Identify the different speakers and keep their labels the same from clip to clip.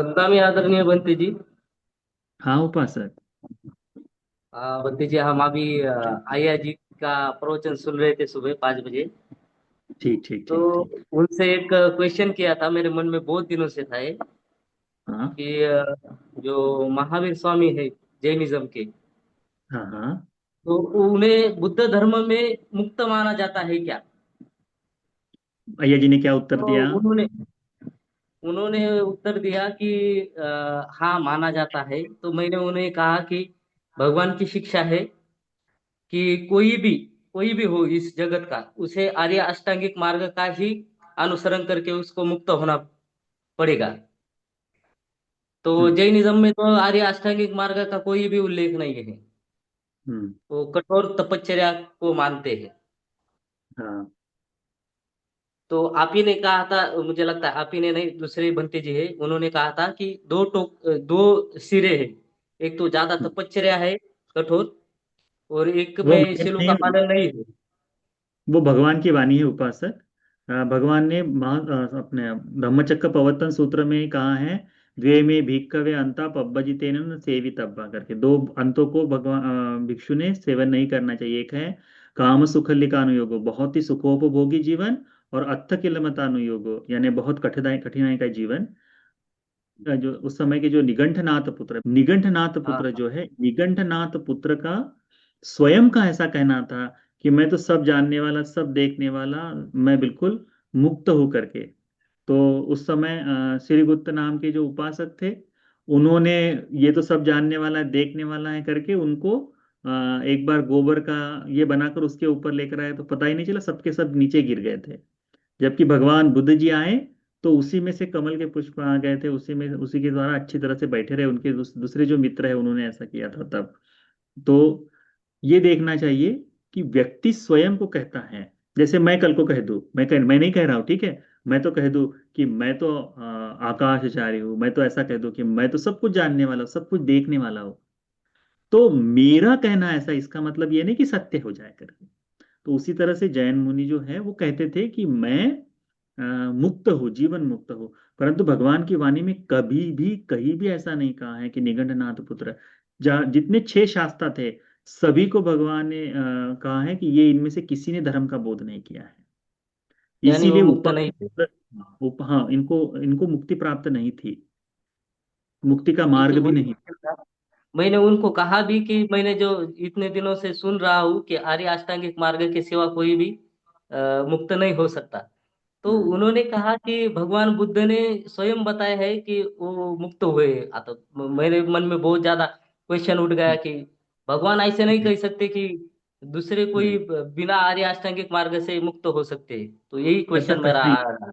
Speaker 1: वंदना आदरणीय बंटी जी।
Speaker 2: हाँ उपासक।
Speaker 1: बंटी जी, हम अभी आर्या जी का प्रवचन सुन रहे थे सुबह 5 बजे।
Speaker 2: ठीक ठीक
Speaker 1: तो
Speaker 2: ठीक ठीक।
Speaker 1: उनसे एक क्वेश्चन किया था, मेरे मन में बहुत दिनों से था ये
Speaker 2: हाँ
Speaker 1: कि जो महावीर स्वामी है जैनिज्म के,
Speaker 2: हाँ हाँ।
Speaker 1: तो उन्हें बुद्ध धर्म में मुक्त माना जाता है क्या?
Speaker 2: अय्या जी ने क्या उत्तर
Speaker 1: तो
Speaker 2: दिया?
Speaker 1: उन्होंने उन्होंने उत्तर दिया कि हाँ, माना जाता है। तो मैंने उन्हें कहा कि भगवान की शिक्षा है कि कोई भी हो इस जगत का, उसे आर्य अष्टांगिक मार्ग का ही अनुसरण करके उसको मुक्त होना पड़ेगा। तो
Speaker 2: हम्म
Speaker 1: जैनिज्म में तो आर्य अष्टांगिक मार्ग का कोई भी उल्लेख नहीं है।
Speaker 2: हम्म।
Speaker 1: वो कठोर तपश्चर्या को मानते हैं।
Speaker 2: हाँ।
Speaker 1: तो आप ही ने कहा था, मुझे लगता है आप ही ने नहीं, दूसरे बंते जी है, उन्होंने कहा था कि दो सिरे हैं। एक तो ज्यादा
Speaker 2: हम्म।
Speaker 1: तपश्चर्या है, कठोर, और एक
Speaker 2: वो
Speaker 1: में
Speaker 2: मैंने
Speaker 1: शिलो का
Speaker 2: नहीं,
Speaker 1: पालन नहीं है।
Speaker 2: वो भगवान की वाणी है उपासक। भगवान ने अपने धम्मचक्र प्रवर्तन सूत्र में कहा है, द्वे में भिक्खवे अंता पब्बजितेन न सेवितव्वा करके। दो अंतों को भगवान भिक्षु ने सेवन नहीं करना चाहिए। एक है काम सुखलिकानुयोगो, बहुत ही सुखोपभोगी जीवन, और अत्थ किलमतानुयोगो यानी बहुत कठिनाई कठिनाई का जीवन। जो उस समय के जो निगंठनाथ पुत्र, निगंठनाथ
Speaker 1: हाँ
Speaker 2: पुत्र
Speaker 1: हाँ।
Speaker 2: जो है, निगंठनाथ पुत्र का स्वयं का ऐसा कहना था कि मैं तो सब जानने वाला, सब देखने वाला, मैं बिल्कुल मुक्त हूं करके। तो उस समय श्रीगुप्त नाम के जो उपासक थे, उन्होंने ये तो सब जानने वाला है, देखने वाला है करके उनको एक बार गोबर का ये बनाकर उसके ऊपर लेकर आए, तो पता ही नहीं चला, सबके सब नीचे गिर गए थे। जबकि भगवान बुद्ध जी आए तो उसी में से कमल के पुष्प आ गए थे, उसी में उसी के द्वारा अच्छी तरह से बैठे रहे। उनके दूसरे जो मित्र है उन्होंने ऐसा किया था तब। तो ये देखना चाहिए कि व्यक्ति स्वयं को कहता है। जैसे मैं कल को कह दूं, मैं नहीं कह रहा हूं, ठीक है, मैं तो कह दूं कि मैं तो आकाशचारी हूँ, मैं तो ऐसा कह दूं कि मैं तो सब कुछ जानने वाला हूं, सब कुछ देखने वाला हूँ। तो मेरा कहना ऐसा, इसका मतलब ये नहीं कि सत्य हो जाए करके। तो उसी तरह से जैन मुनि जो है वो कहते थे कि मैं मुक्त हूँ, जीवन मुक्त हूँ। परंतु भगवान की वाणी में कभी भी कहीं भी ऐसा नहीं कहा है कि निगंधनाथ पुत्र, जहाँ जितने 6 शास्त्र थे, सभी को भगवान ने कहा है कि ये इनमें से किसी ने धर्म का बोध नहीं किया है।
Speaker 1: यानी वो
Speaker 2: इसीलिए
Speaker 1: मुक्त नहीं थे।
Speaker 2: हाँ, इनको इनको मुक्ति प्राप्त नहीं थी, मुक्ति का
Speaker 1: ठीक है,
Speaker 2: मार्ग भी
Speaker 1: वही
Speaker 2: नहीं।
Speaker 1: क्वेश्चन था। मैंने उनको कहा भी कि मैंने जो इतने दिनों से सुन रहा हूँ कि आर्य अष्टांगिक मार्ग के सिवा कोई भी मुक्त नहीं हो सकता। तो
Speaker 2: हम्म
Speaker 1: उन्होंने कहा कि भगवान बुद्ध ने स्वयं बताया है कि वो मुक्त हुए। तो मेरे मन में बहुत ज्यादा क्वेश्चन उठ गया कि भगवान ऐसे नहीं
Speaker 2: नहीं
Speaker 1: कह सकते कि दूसरे कोई
Speaker 2: नहीं,
Speaker 1: बिना आर्य अष्टांगिक मार्ग से मुक्त हो सकते हैं। तो यही
Speaker 2: ऐसा
Speaker 1: क्वेश्चन मेरा
Speaker 2: नहीं।
Speaker 1: आ रहा।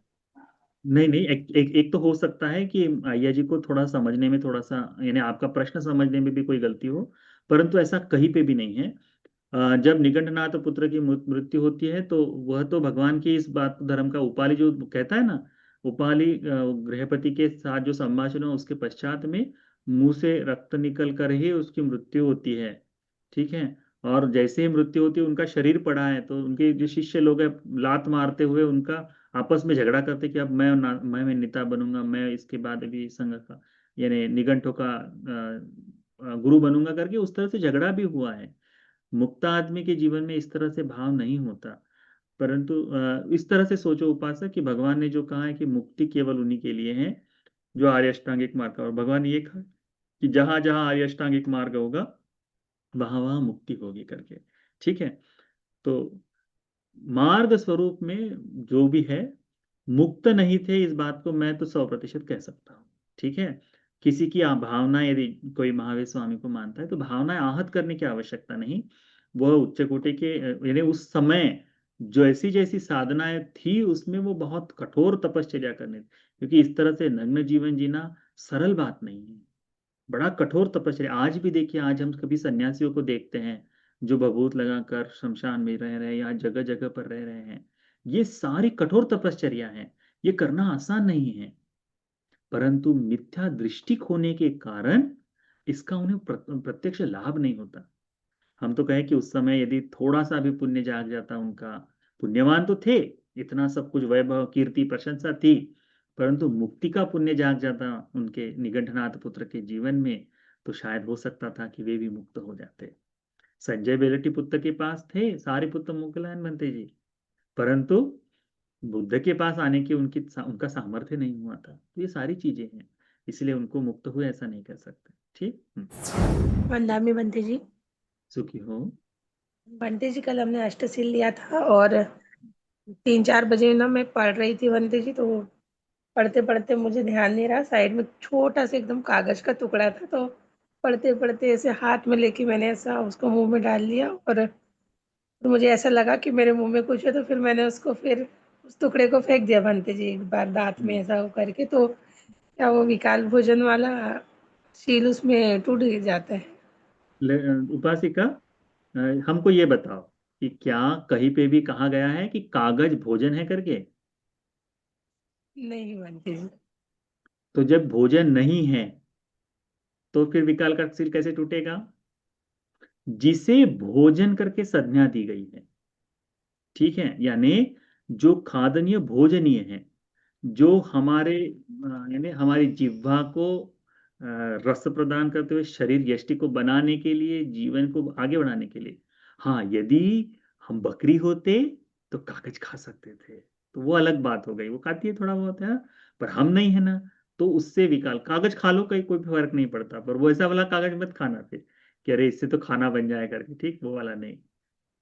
Speaker 2: नहीं नहीं, एक तो हो सकता है कि अय्या जी को थोड़ा समझने में थोड़ा सा, यानी आपका प्रश्न समझने में भी कोई गलती हो, परंतु ऐसा कहीं पे भी नहीं है। जब निगंडनाथ पुत्र की मृत्यु होती है तो वह तो भगवान की इस बात धर्म का, उपाली जो कहता है ना, उपाली गृहपति के साथ जो संभाषण हो उसके पश्चात में मुंह से रक्त निकल कर ही उसकी मृत्यु होती है। ठीक है। और जैसे ही मृत्यु होती है, उनका शरीर पड़ा है, तो उनके जो शिष्य लोग हैं लात मारते हुए उनका आपस में झगड़ा करते कि अब मैं नेता बनूंगा, मैं इसके बाद भी संघ का यानी निगंठों का गुरु बनूंगा करके, उस तरह से झगड़ा भी हुआ है। मुक्त आदमी के जीवन में इस तरह से भाव नहीं होता। परंतु इस तरह से सोचो उपासक कि भगवान ने जो कहा है कि मुक्ति केवल उन्हीं के लिए है जो आर्य अष्टांगिक मार्ग का, और भगवान ने ये कहा कि जहां जहां आर्य अष्टांगिक मार्ग होगा वहां वहां मुक्ति होगी करके। ठीक है। तो मार्ग स्वरूप में जो भी है, मुक्त नहीं थे, इस बात को मैं तो 100% कह सकता हूँ। ठीक है। किसी की भावना, यदि कोई महावीर स्वामी को मानता है तो भावनाएं आहत करने की आवश्यकता नहीं। वह उच्च कोटि के यानी उस समय जैसी जैसी साधनाएं थी उसमें वो बहुत कठोर तपश्चर्या करने, क्योंकि इस तरह से नग्न जीवन जीना सरल बात नहीं है। बड़ा कठोर तपस्या। आज भी देखिए, आज हम कभी सन्यासियों को देखते हैं जो भभूत लगाकर शमशान में रह रहे हैं या जगह जगह पर रह रहे हैं। ये सारी कठोर तपश्चर्या है, ये करना आसान नहीं है। परंतु मिथ्या दृष्टि खोने के कारण इसका उन्हें प्रत्यक्ष लाभ नहीं होता। हम तो कहें कि उस समय यदि थोड़ा सा भी पुण्य जाग जाता उनका, पुण्यवान तो थे, इतना सब कुछ वैभव कीर्ति प्रशंसा थी, परंतु मुक्ति का पुण्य जाग जाता उनके निगंठनाथ पुत्र के जीवन में, तो शायद हो सकता था कि वे भी मुक्त हो जाते। संजय बेलटी पुत्र के पास थे, सारे पुत्र मोक्षलायन बनते जी, परंतु बुद्ध के पास आने की उनका सामर्थ्य नहीं हुआ था। तो ये सारी चीजें हैं, इसलिए उनको मुक्त हुए ऐसा नहीं कर सकते। ठीक।
Speaker 3: वंदामी बनते जी।
Speaker 2: सुखी हो।
Speaker 3: बनते जी, कल हमने अष्टसिल लिया था और 3-4 बजे ना मैं पढ़ रही थी बनते जी, तो पढ़ते पढ़ते मुझे ध्यान नहीं रहा, साइड में छोटा सा एकदम कागज का टुकड़ा था, तो पढ़ते पढ़ते ऐसे हाथ में लेके मैंने ऐसा उसको मुंह में डाल लिया, और तो मुझे ऐसा लगा कि मेरे मुंह में कुछ है, तो फिर मैंने उसको फिर उस टुकड़े को फेंक दिया बनते जी एक बार दांत में ऐसा हो करके। तो क्या वो विकाल भोजन वाला शील उसमें टूट जाता है?
Speaker 2: उपासिका, हमको ये बताओ कि क्या कहीं पे भी कहा गया है कि कागज भोजन है करके?
Speaker 3: नहीं बनते जी।
Speaker 2: तो जब भोजन नहीं है तो फिर विकल्प का सिर कैसे टूटेगा? जिसे भोजन करके संज्ञा दी गई है, ठीक है, यानी जो खादनीय भोजनीय है, जो हमारे यानी हमारी जिह्वा को रस प्रदान करते हुए शरीर यष्टि को बनाने के लिए, जीवन को आगे बढ़ाने के लिए। हाँ, यदि हम बकरी होते तो कागज खा सकते थे, तो वो अलग बात हो गई, वो खाती है थोड़ा बहुत है, पर हम नहीं है ना, तो उससे विकल्प कागज खा लो, कहीं कोई फर्क नहीं पड़ता, पर वो ऐसा वाला कागज मत खाना फिर कि अरे इससे तो खाना बन जाए करके, ठीक, वो वाला नहीं।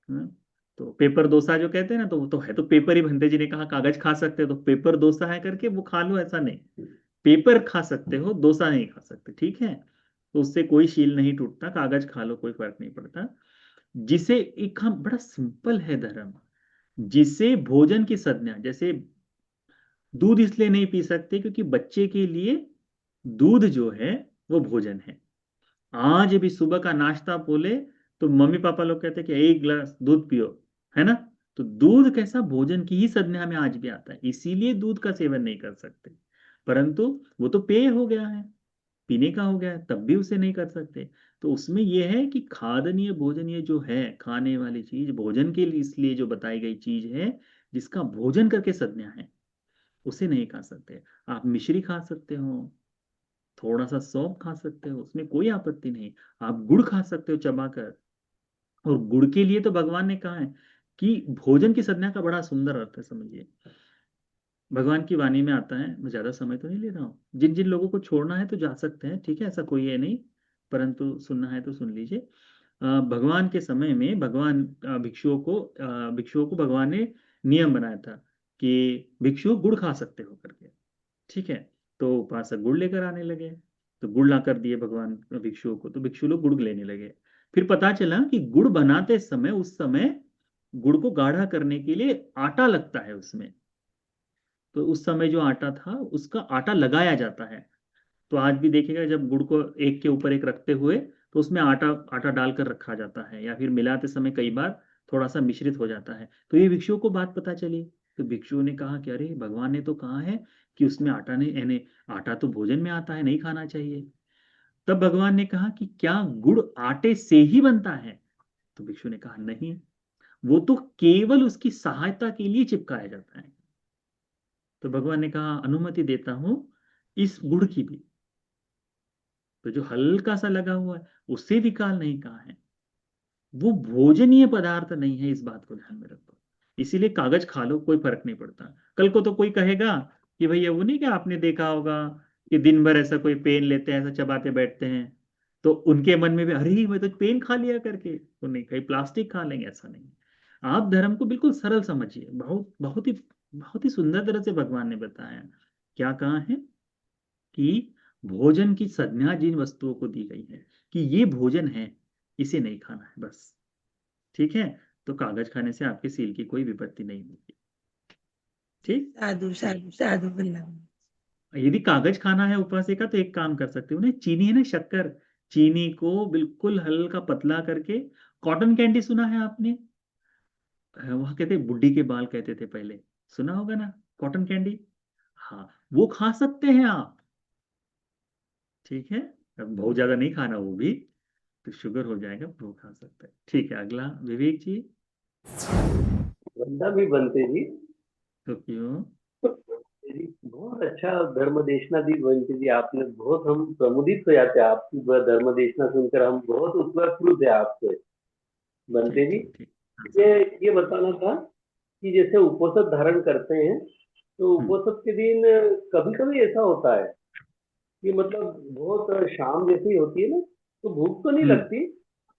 Speaker 2: हाँ? तो पेपर डोसा जो कहते हैं ना, तो वो तो है, तो पेपर ही, भंते जी ने कहा कागज खा सकते हो तो पेपर डोसा है करके वो खा लो, ऐसा नहीं। पेपर खा सकते हो, डोसा नहीं खा सकते, ठीक है। तो उससे कोई शील नहीं टूटता, कागज खा लो कोई फर्क नहीं पड़ता। जिसे एक हम बड़ा सिंपल है धर्म, जिसे भोजन की संज्ञा, जैसे दूध इसलिए नहीं पी सकते क्योंकि बच्चे के लिए दूध जो है वो भोजन है। आज भी सुबह का नाश्ता बोले तो मम्मी पापा लोग कहते हैं कि एक गिलास दूध पियो, है ना। तो दूध कैसा भोजन की ही संज्ञा में आज भी आता है, इसीलिए दूध का सेवन नहीं कर सकते। परंतु वो तो पेय हो गया है, पीने का हो गया है, तब भी उसे नहीं कर सकते। तो उसमें यह है कि खादनीय भोजनीय जो है, खाने वाली चीज भोजन के लिए इसलिए जो बताई गई चीज है, जिसका भोजन करके संज्ञा है, उसे नहीं खा सकते। आप मिश्री खा सकते हो, थोड़ा सा सौंफ खा सकते हो, उसमें कोई आपत्ति नहीं। आप गुड़ खा सकते हो चबाकर, और गुड़ के लिए तो भगवान ने कहा है कि भोजन की संज्ञा का बड़ा सुंदर अर्थ है, समझिए। भगवान की वाणी में आता है, मैं ज्यादा समय तो नहीं ले रहा हूँ, जिन जिन लोगों को छोड़ना है तो जा सकते हैं, ठीक है, ऐसा कोई है नहीं, परंतु सुनना है तो सुन लीजिए। भगवान के समय में भगवान भिक्षुओं को भगवान ने नियम बनाया था कि भिक्षु गुड़ खा सकते हो करके, ठीक है। तो उपासक गुड़ लेकर आने लगे, तो गुड़ ला कर दिए भगवान भिक्षुओं को, तो भिक्षु लोग गुड़ लेने लगे। फिर पता चला कि गुड़ बनाते समय, उस समय गुड़ को गाढ़ा करने के लिए आटा लगता है उसमें, तो उस समय जो आटा था उसका आटा लगाया जाता है। तो आज भी देखिएगा जब गुड़ को एक के ऊपर एक रखते हुए, तो उसमें आटा आटा डालकर रखा जाता है, या फिर मिलाते समय कई बार थोड़ा सा मिश्रित हो जाता है। तो ये भिक्षुओं को बात पता चली, तो भिक्षुओं ने कहा कि अरे भगवान ने तो कहा है कि उसमें आटा नहीं, यानी आटा तो भोजन में आता है, नहीं खाना चाहिए। तब भगवान ने कहा कि क्या गुड़ आटे से ही बनता है? तो भिक्षु ने कहा नहीं, वो तो केवल उसकी सहायता के लिए चिपकाया जाता है। तो भगवान ने कहा अनुमति देता हूं इस गुड़ की भी, तो जो हल्का सा लगा हुआ है उससे विकाल नहीं कहा है, वो भोजनीय पदार्थ नहीं है, इस बात को ध्यान में रखो। इसीलिए कागज खा लो, कोई फर्क नहीं पड़ता। कल को तो कोई कहेगा कि भैया वो नहीं, कि आपने देखा होगा कि दिन भर ऐसा कोई पेन लेते हैं, ऐसा चबाते बैठते हैं, तो उनके मन में भी अरे मैं तो पेन खा लिया करके, तो नहीं, कहीं प्लास्टिक खा लेंगे, ऐसा नहीं। आप धर्म को बिल्कुल सरल समझिए, बहुत ही सुंदर तरह से भगवान ने बताया। क्या कहा है कि भोजन की संज्ञा जिन वस्तुओं को दी गई है कि ये भोजन है, इसे नहीं खाना है, बस, ठीक है। तो कागज खाने से आपके सील की कोई विपत्ति नहीं होगी, ठीक।
Speaker 3: साधु साधु साधु वंदना।
Speaker 2: यदि कागज खाना है उपासिका, तो एक काम कर सकते हो ना, चीनी है ना, शक्कर, चीनी को बिल्कुल हल्का पतला करके, कॉटन कैंडी सुना है आपने? वहां कहते बुड्ढी के बाल कहते थे पहले, सुना होगा ना, कॉटन कैंडी। हाँ, वो खा सकते हैं आप, ठीक है। अब बहुत ज्यादा नहीं खाना वो भी, तो शुगर हो जाएगा, वो खा सकते हैं, ठीक है। अगला विवेक जी।
Speaker 4: वंदा भी बनते जी।
Speaker 2: तो क्यों?
Speaker 4: जी, बहुत अच्छा धर्म देशना दी बंटी जी आपने। बहुत हम प्रमुदित हो जाते हैं आपकी धर्म देशना सुनकर। हम बहुत उत्प्रेरित है आपसे बंटे
Speaker 2: ठीक
Speaker 4: जी।
Speaker 2: ठीक ठीक। हाँ
Speaker 4: ये
Speaker 2: साहब।
Speaker 4: ये बताना था कि जैसे उपोषण धारण करते हैं तो
Speaker 2: हम्म
Speaker 4: उपोषण के दिन कभी कभी ऐसा होता है कि मतलब बहुत शाम जैसी होती है ना, तो भूख तो नहीं
Speaker 2: हम्म
Speaker 4: लगती,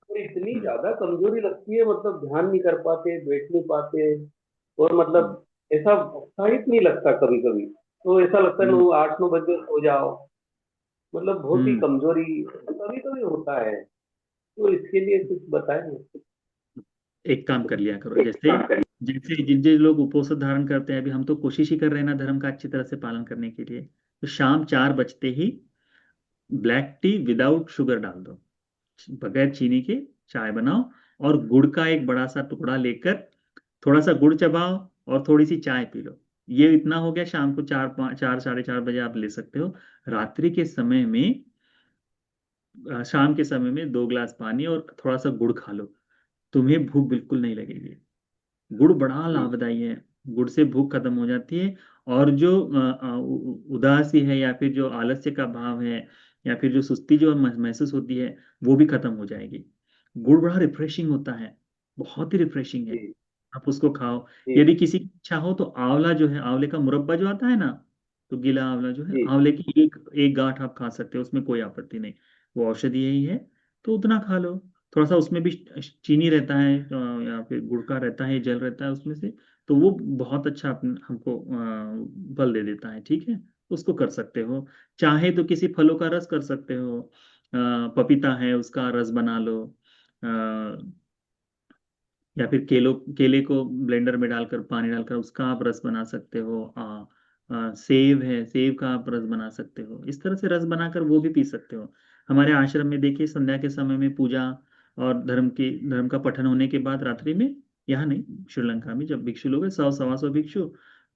Speaker 4: और इतनी
Speaker 2: हम्म
Speaker 4: ज्यादा कमजोरी लगती है, मतलब ध्यान नहीं कर पाते, बैठ नहीं पाते, और
Speaker 2: हम्म
Speaker 4: मतलब ऐसा उत्साहित नहीं लगता कभी कभी। तो ऐसा लगता है
Speaker 2: हम्म
Speaker 4: 8-9 बजे सो जाओ, मतलब बहुत ही
Speaker 2: हम्म।
Speaker 4: कमजोरी कभी कभी होता है। तो इसके लिए कुछ बताएं।
Speaker 2: एक काम कर लिया करो, जैसे जैसे जिन जिन लोग उपवास धारण करते हैं, अभी हम तो कोशिश ही कर रहे हैं ना धर्म का अच्छी तरह से पालन करने के लिए, तो शाम 4 बजते ही ब्लैक टी विदाउट शुगर डाल दो, बगैर चीनी के चाय बनाओ, और गुड़ का एक बड़ा सा टुकड़ा लेकर थोड़ा सा गुड़ चबाओ और थोड़ी सी चाय पी लो। ये इतना हो गया, शाम को 4, 5, 4, 4, 4 बजे आप ले सकते हो। रात्रि के समय में शाम के समय में 2 गिलास पानी और थोड़ा सा गुड़ खा लो, तुम्हें भूख बिल्कुल नहीं लगेगी। गुड़ बड़ा
Speaker 4: जी
Speaker 2: लाभदायी है, गुड़ से भूख खत्म हो जाती है। और जो उदासी है, या फिर जो आलस्य का भाव है, या फिर जो सुस्ती जो महसूस होती है, वो भी खत्म हो जाएगी। गुड़ बड़ा रिफ्रेशिंग होता है, बहुत ही रिफ्रेशिंग है।
Speaker 4: जी
Speaker 2: आप उसको खाओ।
Speaker 4: जी
Speaker 2: यदि किसी की इच्छा हो तो आंवला जो है, आंवले का मुरब्बा जो आता है ना, तो गीला आंवला जो है,
Speaker 4: जी
Speaker 2: आंवले की एक एक गांठ आप खा सकते हो, उसमें कोई आपत्ति नहीं। वो औषधि यही है, तो उतना खा लो। थोड़ा सा उसमें भी चीनी रहता है, या फिर गुड़ का रहता है, जल रहता है उसमें से, तो वो बहुत अच्छा हमको बल दे देता है। ठीक है, उसको कर सकते हो। चाहे तो किसी फलों का रस कर सकते हो, पपीता है उसका रस बना लो, या फिर केले को ब्लेंडर में डालकर, पानी डालकर उसका आप रस बना सकते हो। सेब है, सेब का आप रस बना सकते हो। इस तरह से रस बनाकर वो भी पी सकते हो। हमारे आश्रम में देखिए, संध्या के समय में पूजा और धर्म का पठन होने के बाद रात्रि में, यहाँ नहीं, श्रीलंका में जब भिक्षु लोग हैं, 100 सवा 100 भिक्षु,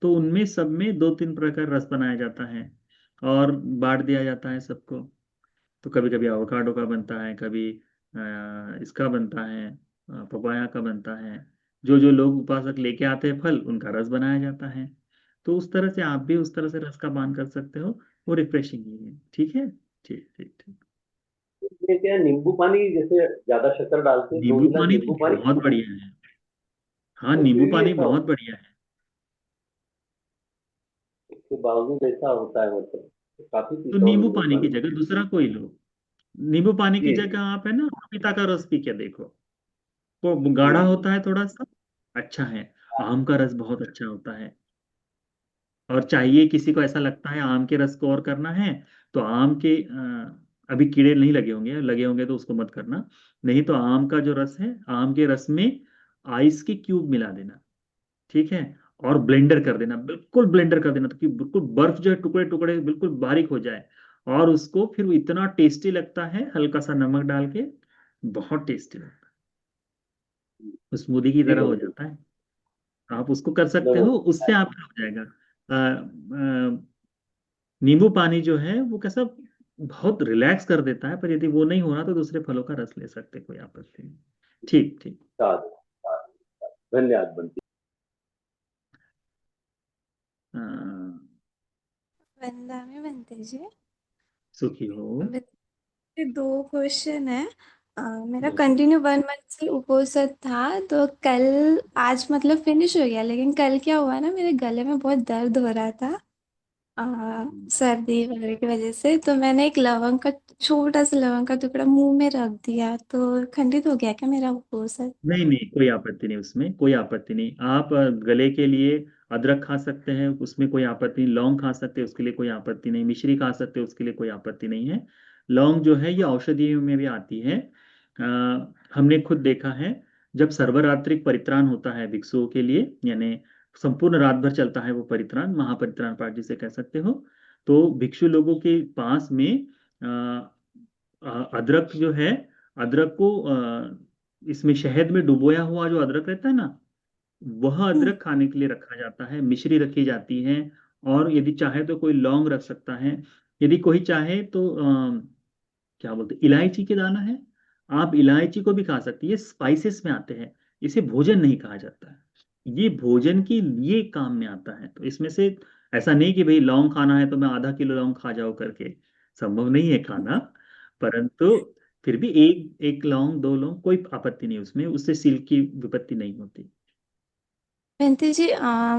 Speaker 2: तो उनमें सब में 2-3 प्रकार रस बनाया जाता है और बांट दिया जाता है सबको। तो कभी कभी एवोकाडो का बनता है, कभी इसका बनता है, पपाया का बनता है। जो जो लोग उपासक लेके आते हैं फल, उनका रस बनाया जाता है। तो उस तरह से आप भी उस तरह से रस का पान कर सकते हो, वो रिफ्रेशिंग ही है। ठीक है, ठीक ठीक ठीक।
Speaker 4: ये क्या नींबू पानी जैसे ज्यादा शक्कर डाल के दो
Speaker 2: नींबू
Speaker 4: गिलास
Speaker 2: पानी
Speaker 4: नींबू
Speaker 2: तो
Speaker 4: पानी
Speaker 2: बहुत बढ़िया है। हाँ,
Speaker 4: और
Speaker 2: नींबू
Speaker 4: फिर भी
Speaker 2: पानी
Speaker 4: ऐसा
Speaker 2: बहुत
Speaker 4: हो,
Speaker 2: बढ़िया है।
Speaker 4: इसके बावजूद ऐसा होता है, मतलब तो काफी
Speaker 2: तो
Speaker 4: पीता हूँ
Speaker 2: नींबू
Speaker 4: नींबू
Speaker 2: पानी की
Speaker 4: पानी।
Speaker 2: जगह दूसरा कोई लो। नींबू पानी की
Speaker 4: जी जी
Speaker 2: जगह आप है ना, पपीता का रस पी के देखो, वो
Speaker 4: जी
Speaker 2: गाढ़ा
Speaker 4: जी।
Speaker 2: होता है थोड़ा सा, अच्छा है। आम का रस बहुत अच्छा होता है। और चाहिए किसी को ऐसा लगता है आम के रस को और करना है, तो आम के अभी कीड़े नहीं लगे होंगे, लगे होंगे तो उसको मत करना। नहीं तो आम का जो रस है, आम के रस में आइस की क्यूब मिला देना, ठीक है, और ब्लेंडर कर देना, बिल्कुल ब्लेंडर कर देना, ताकि बिल्कुल बर्फ जो है टुकड़े टुकड़े बिल्कुल बारीक हो जाए। और उसको फिर वो इतना टेस्टी लगता है, हल्का सा नमक डाल के, बहुत टेस्टी लगता है, स्मूदी की
Speaker 4: जी
Speaker 2: तरह हो
Speaker 4: बंटी,
Speaker 2: जाता है। आप उसको कर
Speaker 4: मैं
Speaker 2: सकते
Speaker 4: वो
Speaker 2: हो, उससे आपका हो जाएगा। नींबू पानी जो है वो कैसा, बहुत रिलैक्स कर देता है, पर यदि वो नहीं हो रहा तो दूसरे फलों का रस ले सकते, कोई आपत्ति नहीं। ठीक ठीक।
Speaker 4: साथ धन्यवाद बंटी।
Speaker 2: अ,
Speaker 5: वंदा में बनते जी।
Speaker 2: सुखी हो।
Speaker 5: मेरे 2 क्वेश्चन है। मेरा
Speaker 2: बिल्कुल।
Speaker 5: कंटिन्यू 1 मंथ से उपवास था, तो कल आज मतलब फिनिश हो गया, लेकिन कल क्या हुआ ना, मेरे गले में बहुत दर्द हो रहा था, सर्दी वगैरह की वजह से। तो मैंने एक लवंग का, छोटा सा लवंग का टुकड़ा मुंह में रख दिया, तो खंडित हो गया क्या मेरा उपवास?
Speaker 2: नहीं नहीं, कोई आपत्ति नहीं, उसमें कोई आपत्ति नहीं। आप गले के लिए अदरक खा सकते हैं, उसमें कोई आपत्ति नहीं। लौंग खा सकते हैं, उसके लिए कोई आपत्ति नहीं। मिश्री खा सकते हैं, उसके लिए कोई आपत्ति नहीं है। लौंग जो है ये औषधियों में भी आती है। हमने खुद देखा है, जब सर्वरात्रिक परित्राण होता है भिक्षुओं के लिए, यानी संपूर्ण रात भर चलता है वो परित्राण, महापरित्राण पाठ जिसे कह सकते हो, तो भिक्षु लोगों के पास में अदरक जो है, अदरक को इसमें शहद में डुबोया हुआ जो अदरक रहता है ना, वह
Speaker 5: हम्म।
Speaker 2: अदरक खाने के लिए रखा जाता है। मिश्री रखी जाती है, और यदि चाहे तो कोई लौंग रख सकता है। यदि कोई चाहे तो क्या बोलते हैं, इलायची के दाना है, आप इलायची को भी खा सकते हैं। ये स्पाइसेस में आते हैं, इसे भोजन नहीं कहा जाता है। ये भोजन के लिए काम में आता है, तो इसमें से ऐसा नहीं कि भाई लौंग खाना है तो मैं आधा किलो लौंग खा जाऊं करके, संभव नहीं है खाना। परंतु फिर भी एक एक लौंग, दो लौंग, कोई आपत्ति नहीं उसमें, उससे सील की विपत्ति नहीं होती।
Speaker 5: बंटी जी,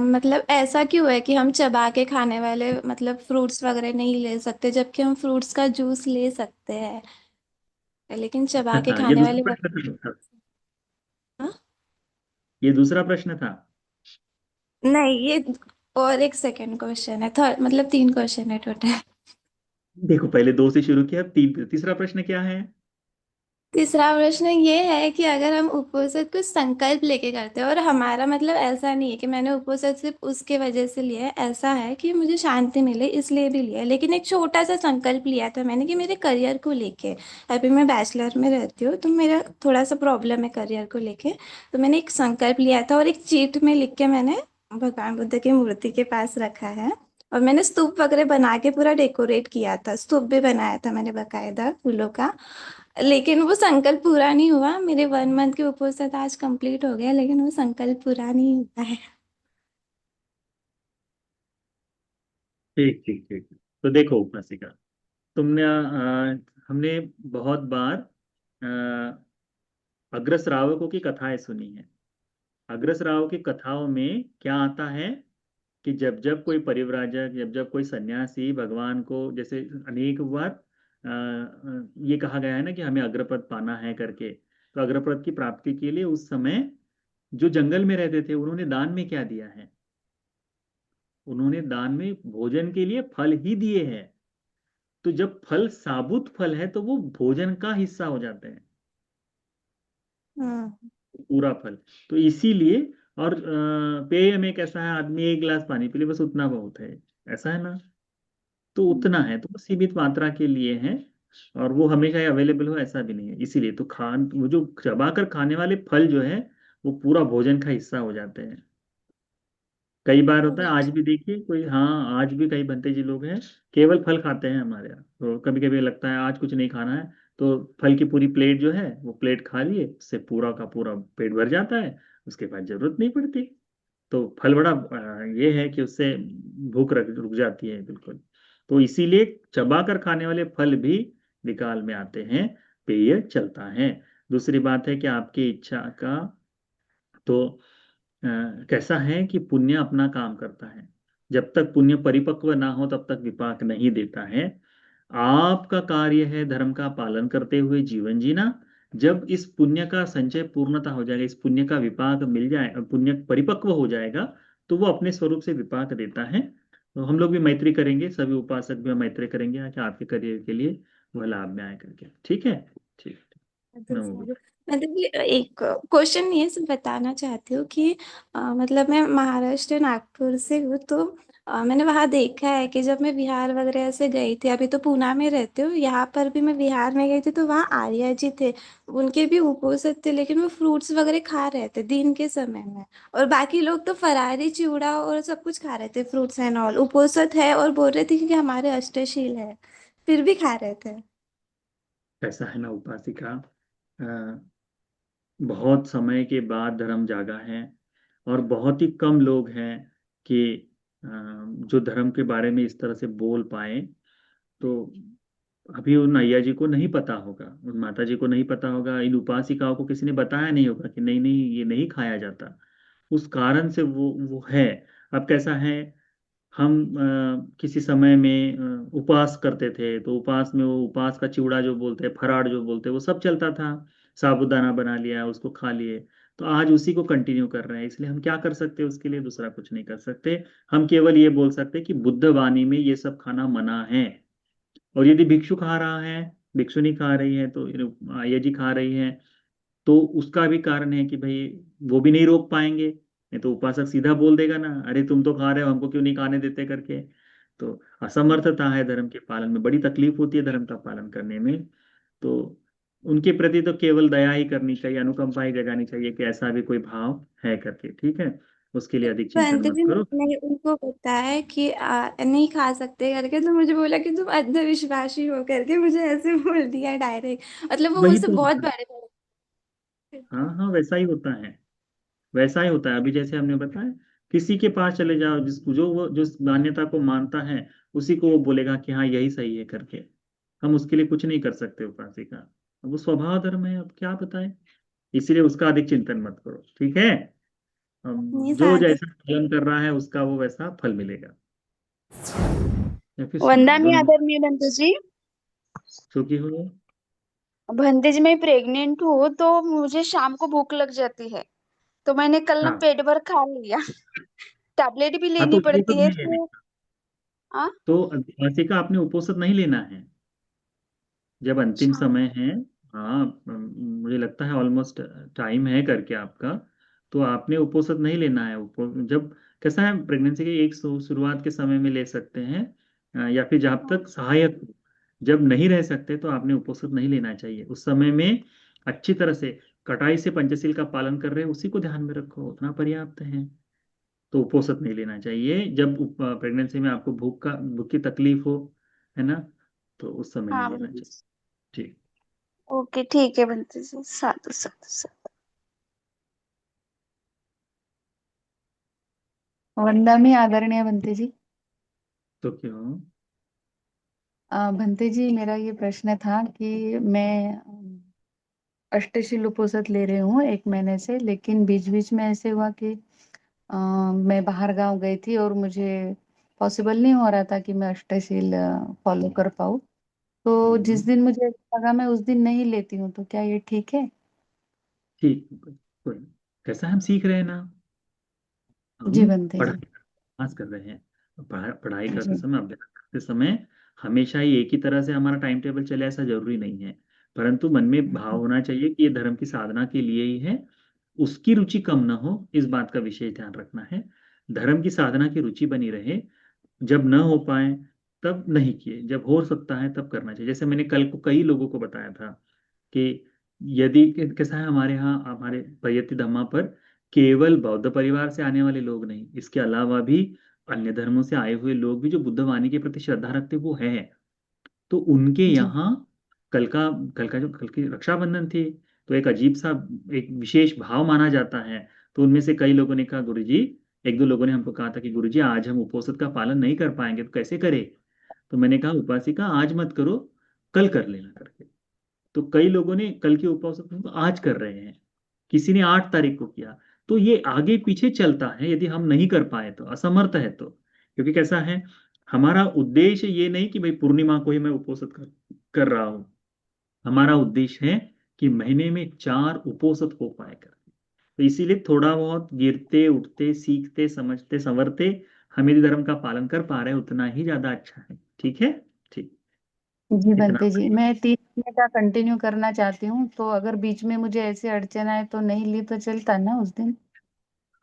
Speaker 5: मतलब ऐसा क्यों है कि हम चबा के खाने वाले मतलब फ्रूट्स वगैरह नहीं ले सकते, जबकि हम फ्रूट्स का जूस ले सकते हैं, लेकिन चबा के
Speaker 2: ये
Speaker 5: खाने
Speaker 2: दूसरा
Speaker 5: वाले
Speaker 2: प्रश्न था।
Speaker 5: हाँ?
Speaker 2: ये दूसरा प्रश्न था।
Speaker 5: नहीं, ये और एक सेकंड क्वेश्चन है, थर्ड मतलब तीन क्वेश्चन है टोटल।
Speaker 2: देखो, पहले दो से शुरू किया, अब तीन, तीसरा प्रश्न क्या है?
Speaker 5: तीसरा प्रश्न ये है कि अगर हम उपनिषद कुछ संकल्प लेके करते हैं, और हमारा मतलब ऐसा नहीं है कि मैंने उपनिषद सिर्फ उसके वजह से लिया है, ऐसा है कि मुझे शांति मिले इसलिए भी लिया है, लेकिन एक छोटा सा संकल्प लिया था मैंने कि मेरे करियर को लेके, अभी मैं बैचलर में रहती हूँ तो मेरा थोड़ा सा प्रॉब्लम है करियर को लेके, तो मैंने एक संकल्प लिया था और एक चीट में लिख के मैंने भगवान बुद्ध की मूर्ति के पास रखा है। और मैंने स्तूप वगैरह बना के पूरा डेकोरेट किया था, स्तूप भी बनाया था मैंने बकायदा फूलों का, लेकिन वो संकल्प पूरा नहीं हुआ। मेरे 1 मंथ के उपवास आज कंप्लीट हो गया, लेकिन वो संकल्प पूरा नहीं हुआ है।
Speaker 2: ठीक ठीक ठीक। तो देखो उपासिका, तुमने हमने बहुत बार अग्रश्रावकों की कथाएं सुनी है। अग्रश्रावक की कथाओं में क्या आता है कि जब जब कोई परिव्राजक, जब जब कोई सन्यासी भगवान को, जैसे अनेक बार ये कहा गया है ना कि हमें अग्रपद पाना है करके, तो अग्रपद की प्राप्ति के लिए उस समय जो जंगल में रहते थे उन्होंने दान में क्या दिया है? उन्होंने दान में भोजन के लिए फल ही दिए हैं। तो जब फल साबुत फल है तो वो भोजन का हिस्सा हो जाते हैं,
Speaker 5: हम्म।
Speaker 2: पूरा फल। तो इसीलिए, और पेय में कैसा है, आदमी एक गिलास पानी पी ले बस, उतना बहुत है, ऐसा है ना? तो उतना है, तो वो सीमित मात्रा के लिए है, और वो हमेशा अवेलेबल हो ऐसा भी नहीं है। इसीलिए तो खान, वो जो चबा कर खाने वाले फल जो है वो पूरा भोजन का हिस्सा हो जाते हैं। कई बार होता है, आज भी देखिए कोई, हाँ आज भी कई भंते जी लोग हैं केवल फल खाते हैं हमारे यहाँ। तो कभी कभी लगता है आज कुछ नहीं खाना है, तो फल की पूरी प्लेट जो है वो प्लेट खा लिए, उससे पूरा का पूरा पेट भर जाता है, उसके बाद जरूरत नहीं पड़ती। तो फल बड़ा ये है कि उससे भूख रुक जाती है बिल्कुल। तो इसीलिए चबा कर खाने वाले फल भी निकाल में आते हैं, पेय चलता है। दूसरी बात है कि आपकी इच्छा का, तो अ, कैसा है कि पुण्य अपना काम करता है। जब तक पुण्य परिपक्व ना हो तब तक विपाक नहीं देता है। आपका कार्य है धर्म का पालन करते हुए जीवन जीना। जब इस पुण्य का संचय पूर्णता हो जाएगा, इस पुण्य का विपाक मिल जाए, पुण्य परिपक्व हो जाएगा, तो वो अपने स्वरूप से विपाक देता है। तो हम लोग भी मैत्री करेंगे, सभी उपासक भी मैत्री करेंगे कि आपके करियर के लिए वह लाभ में आए करके। ठीक है? ठीक।
Speaker 5: तो
Speaker 2: नमो।
Speaker 5: सर, मतलब ये एक क्वेश्चन ये सब बताना चाहती हूँ कि मतलब मैं महाराष्ट्र नागपुर से हूँ, तो मैंने वहाँ देखा है कि जब मैं बिहार वगैरह से गई थी, अभी तो पूना में रहती हूँ, यहाँ पर भी मैं बिहार में गई थी, तो वहाँ आर्या जी थे, उनके भी उपवास थे, लेकिन वो फ्रूट्स वगैरह खा रहे थे दिन के समय में, और बाकी लोग तो फरारी चिवड़ा और सब कुछ खा रहे थे, फ्रूट्स एंड ऑल, उपवास है और बोल रहे थे कि हमारे अष्टशील है, फिर भी खा रहे थे।
Speaker 2: ऐसा है ना उपासिका, अ, बहुत समय के बाद धर्म जागा है, और बहुत ही कम लोग हैं कि जो धर्म के बारे में इस तरह से बोल पाए। तो अभी उन अय्या जी को नहीं पता होगा, उन माता जी को नहीं पता होगा, इन उपासिकाओं को किसी ने बताया नहीं होगा कि नहीं नहीं ये नहीं खाया जाता। उस कारण से वो है। अब कैसा है, हम किसी समय में उपवास करते थे, तो उपवास में वो उपवास का चिवड़ा जो बोलते हैं, फराड़ जो बोलते हैं, वो सब चलता था। साबूदाना बना लिया, उसको खा लिए। तो आज उसी को कंटिन्यू कर रहे हैं, इसलिए हम क्या कर सकते हैं उसके लिए? दूसरा कुछ नहीं कर सकते। हम केवल ये बोल सकते हैं कि बुद्ध वाणी में ये सब खाना मना है। और यदि भिक्षु खा रहा है, भिक्षुनी खा रही है, तो ये जी खा रही है, तो उसका भी कारण है कि भाई वो भी नहीं रोक पाएंगे, नहीं तो उपासक सीधा बोल देगा ना, अरे तुम तो खा रहे हो, हमको क्यों नहीं खाने देते करके। तो असमर्थता है धर्म के पालन में, बड़ी तकलीफ होती है धर्म का पालन करने में। तो उनके प्रति तो केवल दया ही करनी चाहिए, अनुकंपा ही जगानी चाहिए कि ऐसा भी कोई भाव है करके। ठीक है? उसके लिए अधिक चिंतन
Speaker 5: बंटी
Speaker 2: मत
Speaker 5: जी,
Speaker 2: करो।
Speaker 5: मैंने उनको बताया कि नहीं खा सकते करके, तो मुझे बोला कि तुम अंधविश्वासी हो करके, मुझे ऐसे बोल दिया डायरेक्ट, मतलब वो
Speaker 2: वही
Speaker 5: मुझसे
Speaker 2: तो
Speaker 5: बहुत
Speaker 2: होता है।
Speaker 5: बड़े बड़े।
Speaker 2: हाँ हाँ, वैसा ही होता है। वैसा ही होता है। अभी जैसे हमने बताया किसी के पास चले जाओ, जो मान्यता को मानता है उसी को वो बोलेगा कि हाँ यही सही है करके। हम उसके लिए कुछ नहीं कर सकते उपासिका, अब वो स्वभाव धर्म है, अब क्या बताएं। इसीलिए उसका अधिक चिंतन मत करो, ठीक है।
Speaker 5: ये
Speaker 2: जो
Speaker 5: साथ
Speaker 2: जैसा पालन कर रहा है उसका वो वैसा फल मिलेगा। या फिर सुनो
Speaker 6: वंदनीय
Speaker 2: दोनों
Speaker 6: आदरणीय बंधु जी।
Speaker 2: सुखी हो।
Speaker 6: बंधु जी, मैं प्रेग्नेंट हूँ तो मुझे शाम को भूख लग जाती है, तो मैंने कल ना
Speaker 2: हाँ
Speaker 6: पेट भर खा लिया। टैबलेट भी
Speaker 2: हाँ,
Speaker 6: लेनी
Speaker 2: तो
Speaker 6: पड़ती
Speaker 2: उपोषण
Speaker 6: है
Speaker 2: नहीं लेने
Speaker 6: तो।
Speaker 2: का।
Speaker 6: हाँ।
Speaker 2: तो उपासिका आपने उपोषण नहीं लेना है जब अंतिम
Speaker 6: अच्छा।
Speaker 2: समय है। हाँ, मुझे लगता है ऑलमोस्ट टाइम है करके आपका। तो आपने उपोषण नहीं लेना है। जब कैसा है, प्रेगनेंसी के एक शुरुआत के समय में ले सकते हैं, या फिर जब
Speaker 6: हाँ।
Speaker 2: तक सहायक हो। जब नहीं रह सकते तो आपने उपोषण नहीं लेना चाहिए उस समय में। अच्छी तरह से कटाई से पंचशील का पालन कर रहे हैं उसी को ध्यान में रखो, उतना पर्याप्त है। तो उपोषण नहीं लेना चाहिए जब प्रेगनेंसी में आपको भूख की तकलीफ हो, है ना, तो उस समय नहीं
Speaker 6: हाँ
Speaker 2: लेना
Speaker 6: बंधु
Speaker 2: चाहिए।
Speaker 6: जी।
Speaker 2: ठीक।
Speaker 6: ओके, ठीक है बंधु जी, साधु साधु साधु।
Speaker 7: वंदना आदरणीय बनते जी।
Speaker 2: तो क्यों?
Speaker 7: बनते जी, मेरा ये प्रश्न था कि मैं अष्टशील उपोषण ले रही हूँ 1 महीने से, लेकिन बीच बीच में ऐसे हुआ कि मैं बाहर गांव गई थी और मुझे पॉसिबल नहीं हो रहा था कि मैं अष्टशील फॉलो कर पाऊँ। तो जिस दिन मुझे लगा मैं उस दिन नहीं लेती हूँ, तो क्या ये ठीक है?
Speaker 2: ठीक, कोई नहीं। कैसा हम सीख रहे हैं ना,
Speaker 7: जी
Speaker 2: हम
Speaker 7: बनते जी।
Speaker 2: पढ़ाई अभ्यास कर रहे हैं। पढ़ाई करते
Speaker 7: जी।
Speaker 2: समय, अभ्यास करते समय हमेशा ही एक ही तरह से हमारा टाइम टेबल चले ऐसा जरूरी नहीं है। परंतु मन में भाव होना चाहिए कि ये धर्म की साधना के लिए ही है। उसकी रुचि कम ना हो, इस बात का विशेष ध्यान रखना है। धर्म की साधना की रुचि बनी रहे। जब न हो पाए तब नहीं किए, जब हो सकता है तब करना चाहिए। जैसे मैंने कल को कई लोगों को बताया था कि यदि कैसा है, हमारे यहाँ हमारे परियति धम्मा पर केवल बौद्ध परिवार से आने वाले लोग नहीं, इसके अलावा भी अन्य धर्मों से आए हुए लोग भी जो बुद्ध वाणी के प्रति श्रद्धा रखते वो है। तो उनके
Speaker 7: जी।
Speaker 2: यहाँ कल की रक्षाबंधन थी। तो एक अजीब सा, एक विशेष भाव माना जाता है। तो उनमें से कई लोगों ने कहा गुरुजी, एक दो लोगों ने हमको कहा था कि गुरुजी आज हम उपोषण का पालन नहीं कर पाएंगे तो कैसे करें। तो मैंने कहा उपासिका आज मत करो, कल कर लेना करके। तो कई लोगों ने कल के उपोषण को आज कर रहे हैं, किसी ने 8 तारीख को किया। तो ये आगे पीछे चलता है, यदि हम नहीं कर पाए तो, असमर्थ है तो। क्योंकि कैसा है, हमारा उद्देश्य ये नहीं कि भाई पूर्णिमा को ही मैं उपोषित कर रहा हूं। हमारा उद्देश्य है कि महीने में 4 उपोषित हो पाए कर। तो इसीलिए थोड़ा बहुत गिरते उठते सीखते समझते संवरते हम यदि धर्म का पालन कर पा रहे हैं उतना ही ज्यादा अच्छा है। ठीक है। ठीक।
Speaker 7: जी
Speaker 2: इतना।
Speaker 7: बनते जी, मैं 3 महीने का कंटिन्यू करना चाहती हूँ, तो अगर बीच में मुझे ऐसे अड़चन आए तो नहीं ली तो चलता ना उस दिन?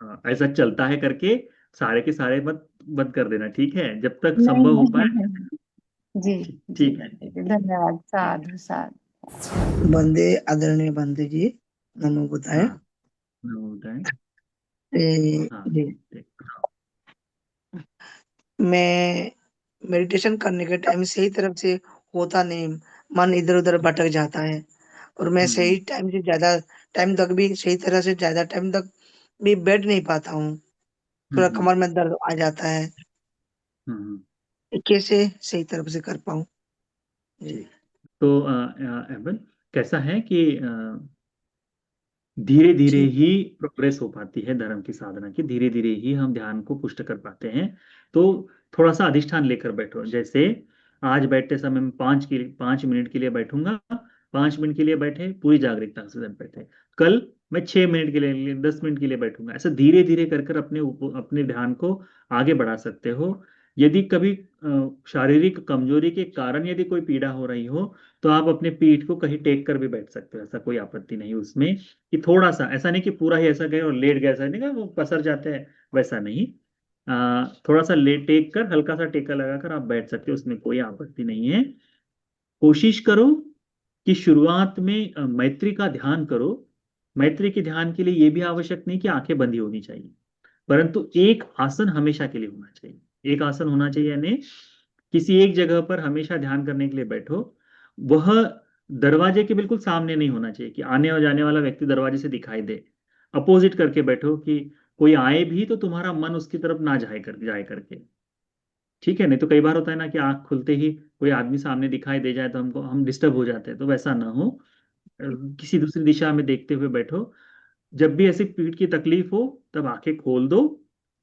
Speaker 2: हाँ, ऐसा चलता है करके सारे के सारे मत बंद कर देना, ठीक है, जब तक
Speaker 7: नहीं
Speaker 2: संभव हो
Speaker 7: नहीं
Speaker 2: पाए।
Speaker 7: नहीं। जी।
Speaker 2: ठीक,
Speaker 7: जी
Speaker 2: ठीक है।
Speaker 7: बनते जी, धन्यवाद।
Speaker 2: ठीक।
Speaker 7: साधु साधु।
Speaker 8: वंदे आदरणीय बंदे जी, नमो बुद्धाय।
Speaker 2: हाँ, नमो बुद्धाय। हाँ,
Speaker 8: जी,
Speaker 2: ठीक।
Speaker 8: मैं मेडिटेशन करने के टाइम सही तरफ से होता नहीं, मन इधर उधर भटक जाता है और मैं
Speaker 2: हम्म
Speaker 8: सही टाइम से ज्यादा टाइम तक भी सही तरह से ज्यादा टाइम तक भी बैठ नहीं पाता हूँ।
Speaker 2: हम्म
Speaker 8: थोड़ा
Speaker 2: हम्म
Speaker 8: कमर में दर्द आ जाता है।
Speaker 2: हम्म,
Speaker 8: ये कैसे सही तरफ से कर पाऊँ? जी।
Speaker 2: ठीक। तो एबन कैसा है कि धीरे धीरे
Speaker 8: जी।
Speaker 2: ही प्रोग्रेस हो पाती है धर्म की साधना की, धीरे धीरे ही हम ध्यान को पुष्ट कर पाते हैं। तो थोड़ा सा अधिष्ठान लेकर बैठो। जैसे आज बैठते समय मैं 5 मिनट के लिए बैठूंगा, 5 मिनट के लिए बैठे पूरी जागरूकता से बैठे। कल मैं 6 मिनट के लिए 10 मिनट के लिए बैठूंगा। ऐसे धीरे धीरे कर कर अपने ध्यान को आगे बढ़ा सकते हो। यदि कभी शारीरिक कमजोरी के कारण यदि कोई पीड़ा हो रही हो तो आप अपने पीठ को कहीं टेक कर भी बैठ सकते हो, ऐसा कोई आपत्ति नहीं उसमें। कि थोड़ा सा, ऐसा नहीं कि पूरा ही ऐसा गए और लेट गए, ऐसा नहीं कि वो पसर जाते हैं, वैसा नहीं। थोड़ा सा लेट टेक कर हल्का सा टेका लगाकर आप बैठ सकते हो, उसमें कोई आपत्ति नहीं है। कोशिश करो कि शुरुआत में मैत्री का ध्यान करो। मैत्री के ध्यान के लिए ये भी आवश्यक नहीं कि आंखें बंदी होनी चाहिए, परंतु एक आसन हमेशा के लिए होना चाहिए। एक आसन होना चाहिए यानी किसी एक जगह पर हमेशा ध्यान करने के लिए बैठो। वह दरवाजे के बिल्कुल सामने नहीं होना चाहिए कि आने और जाने वाला व्यक्ति दरवाजे से दिखाई दे। अपोजिट करके बैठो कि कोई आए भी तो तुम्हारा मन उसकी तरफ ना जाए करके, ठीक है। नहीं तो कई बार होता है ना कि आंख खुलते ही कोई आदमी सामने दिखाई दे जाए तो हम डिस्टर्ब हो जाते हैं, तो वैसा ना हो। किसी दूसरी दिशा में देखते हुए बैठो। जब भी ऐसी पीठ की तकलीफ हो तब आंखें खोल दो।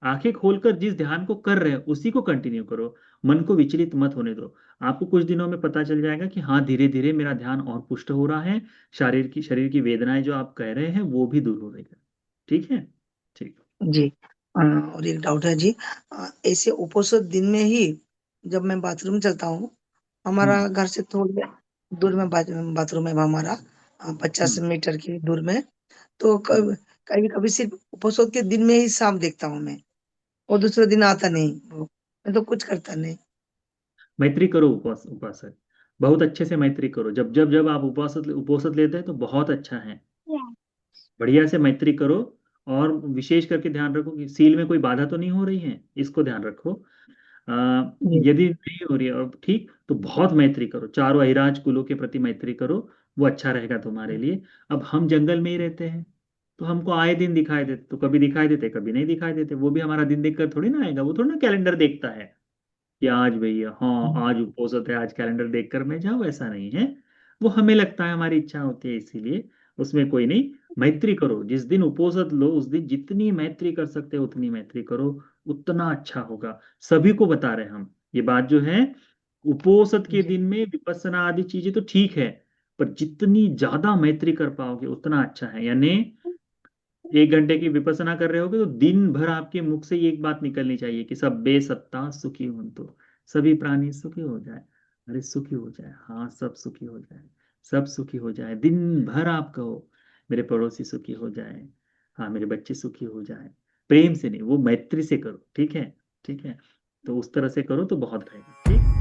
Speaker 2: आंखें खोलकर जिस ध्यान को कर रहे हो उसी को कंटिन्यू करो। मन को विचलित मत होने दो। आपको कुछ दिनों में पता चल जाएगा कि हाँ, धीरे धीरे मेरा ध्यान और पुष्ट हो रहा है। शरीर की वेदनाएं जो आप कह रहे हैं वो भी दूर हो रही है। ठीक है। ठीक।
Speaker 8: जी। और एक डाउट है जी, ऐसे उपौसत दिन में ही जब मैं बाथरूम चलता हूँ, हमारा घर से थोड़ी दूर में बाथरूम है हमारा, 50 मीटर की दूर में। तो कभी कभी सिर्फ उपौसत के दिन में ही सांप देखता हूँ मैं, और दूसरे दिन आता नहीं वो, मैं तो कुछ करता नहीं।
Speaker 2: मैत्री करो, उपासक बहुत अच्छे से मैत्री करो। जब जब जब आप उपासक उपोषित लेते हैं तो बहुत अच्छा है। बढ़िया से मैत्री करो। और विशेष करके ध्यान रखो कि सील में कोई बाधा तो नहीं हो रही है, इसको ध्यान रखो।
Speaker 8: जी।
Speaker 2: यदि नहीं हो रही है और ठीक, तो बहुत मैत्री करो, चारों अहिराज कुलों के प्रति मैत्री करो। वो अच्छा रहेगा तुम्हारे लिए। अब हम जंगल में ही रहते हैं तो हमको आए दिन दिखाई देते, तो कभी दिखाई देते कभी नहीं दिखाई देते। वो भी हमारा दिन देखकर थोड़ी ना आएगा, वो थोड़ी ना कैलेंडर देखता है कि आज भैया हाँ आज उपवास है, आज कैलेंडर देखकर मैं जाऊँ, ऐसा नहीं है। वो हमें लगता है, हमारी इच्छा होती है, इसीलिए उसमें कोई नहीं। मैत्री करो, जिस दिन उपवास लो उस दिन जितनी मैत्री कर सकते हो उतनी मैत्री करो, उतना अच्छा होगा। सभी को बता रहे हैं हम ये बात जो है। उपवास के
Speaker 8: जी।
Speaker 2: दिन में विपස්සना आदि चीजें तो ठीक है, पर जितनी ज्यादा मैत्री कर पाओगे उतना अच्छा है। यानी 1 घंटे की विपස්සना कर रहे होगे तो दिन भर आपके मुख से ये एक बात निकलनी चाहिए कि सब बेसत्ता सुखी हो, सभी प्राणी सुखी हो जाए। अरे सुखी हो जाए, हाँ सब सुखी हो जाए, सब सुखी हो जाए। दिन भर आप कहो मेरे पड़ोसी सुखी हो जाए, हाँ मेरे बच्चे सुखी हो जाए। प्रेम से नहीं, वो मैत्री से करो, ठीक है। ठीक है, तो उस तरह से करो तो बहुत रहेगा। ठीक।